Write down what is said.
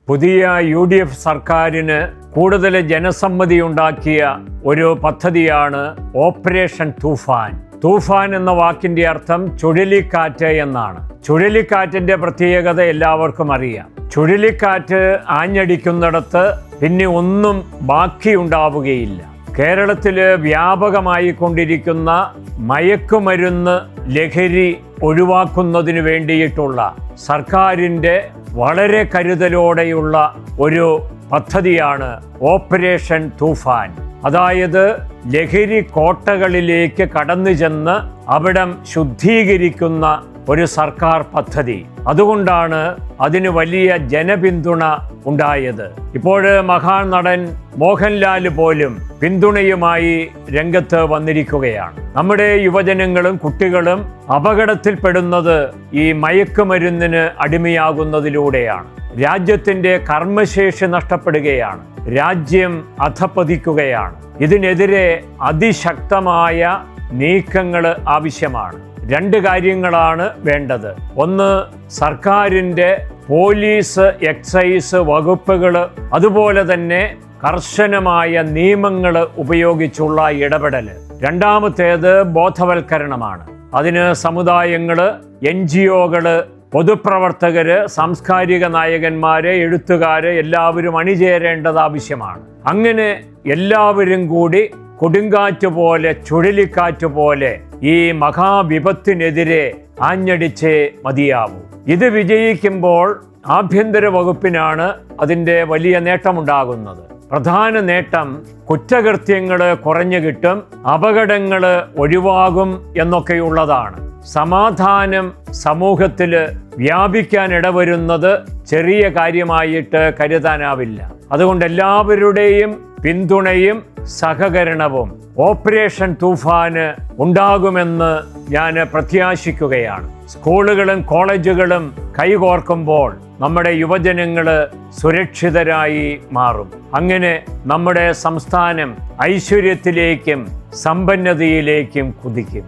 പുതിയ UDF സർക്കാരിന് കൂടുതൽ ജനസമ്മതി ഉണ്ടാക്കിയ ഒരു പദ്ധതിയാണ് ഓപ്പറേഷൻ തൂഫാൻ. തൂഫാൻ എന്ന വാക്കിന്റെ അർത്ഥം ചുഴലിക്കാറ്റ് എന്നാണ്. ചുഴലിക്കാറ്റിന്റെ പ്രത്യേകത എല്ലാവർക്കും അറിയാം. ചുഴലിക്കാറ്റ് ആഞ്ഞടിക്കുന്നിടത്ത് പിന്നെ ഒന്നും ബാക്കിയുണ്ടാവുകയില്ല. കേരളത്തിൽ വ്യാപകമായി കൊണ്ടിരിക്കുന്ന മയക്കുമരുന്ന് ലഹരി ഒഴിവാക്കുന്നതിന് വേണ്ടിയിട്ടുള്ള സർക്കാരിൻ്റെ വളരെ കരുതലോടെയുള്ള ഒരു പദ്ധതിയാണ് ഓപ്പറേഷൻ തൂഫാൻ. അതായത് ലഹരി കോട്ടകളിലേക്ക് കടന്നു ചെന്ന് അവിടം ശുദ്ധീകരിക്കുന്ന ഒരു സർക്കാർ പദ്ധതി. അതുകൊണ്ടാണ് അതിന് വലിയ ജനപിന്തുണ ഉണ്ടായത്. ഇപ്പോൾ മഹാനടൻ മോഹൻലാൽ പോലും പിന്തുണയുമായി രംഗത്ത് വന്നിരിക്കുകയാണ്. നമ്മുടെ യുവജനങ്ങളും കുട്ടികളും അപകടത്തിൽപ്പെടുന്നത് ഈ മയക്കുമരുന്നിന് അടിമയാകുന്നതിലൂടെയാണ്. രാജ്യത്തിൻ്റെ കർമ്മശേഷി നഷ്ടപ്പെടുകയാണ്. രാജ്യം അധപ്പതിക്കുകയാണ്. ഇതിനെതിരെ അതിശക്തമായ നീക്കങ്ങൾ ആവശ്യമാണ്. രണ്ട് കാര്യങ്ങളാണ് വേണ്ടത്. ഒന്ന്, സർക്കാരിൻ്റെ പോലീസ്, എക്സൈസ് വകുപ്പുകൾ, അതുപോലെ തന്നെ കർശനമായ നിയമങ്ങൾ ഉപയോഗിച്ചുള്ള ഇടപെടൽ. രണ്ടാമത്തേത് ബോധവൽക്കരണമാണ്. അതിന് സമുദായങ്ങൾ, NGOകൾ, പൊതുപ്രവർത്തകർ, സാംസ്കാരിക നായകന്മാര്, എഴുത്തുകാര് എല്ലാവരും അണിചേരേണ്ടത് ആവശ്യമാണ്. അങ്ങനെ എല്ലാവരും കൂടി കൊടുങ്കാറ്റ് പോലെ, ചുഴലിക്കാറ്റ് പോലെ ഈ മഹാവിപത്തിനെതിരെ ആഞ്ഞടിച്ചേ മതിയാവൂ. ഇത് വിജയിക്കുമ്പോൾ ആഭ്യന്തര വകുപ്പിനാണ് അതിൻ്റെ വലിയ നേട്ടമുണ്ടാകുന്നത്. പ്രധാന നേട്ടം കുറ്റകൃത്യങ്ങൾ കുറഞ്ഞു കിട്ടും, അപകടങ്ങൾ ഒഴിവാകും എന്നൊക്കെയുള്ളതാണ്. സമാധാനം സമൂഹത്തിൽ വ്യാപിക്കാൻ ഇടവരുന്നത് ചെറിയ കാര്യമായിട്ട് കരുതാനാവില്ല. അതുകൊണ്ട് എല്ലാവരുടെയും പിന്തുണയും സഹകരണവും ഓപ്പറേഷൻ തൂഫാന് ഉണ്ടാകുമെന്ന് ഞാൻ പ്രത്യാശിക്കുകയാണ്. സ്കൂളുകളും കോളേജുകളും കൈകോർക്കുമ്പോൾ നമ്മുടെ യുവജനങ്ങൾ സുരക്ഷിതരായി മാറും. അങ്ങനെ നമ്മുടെ സംസ്ഥാനം ഐശ്വര്യത്തിലേക്കും സമ്പന്നതയിലേക്കും കുതിക്കും.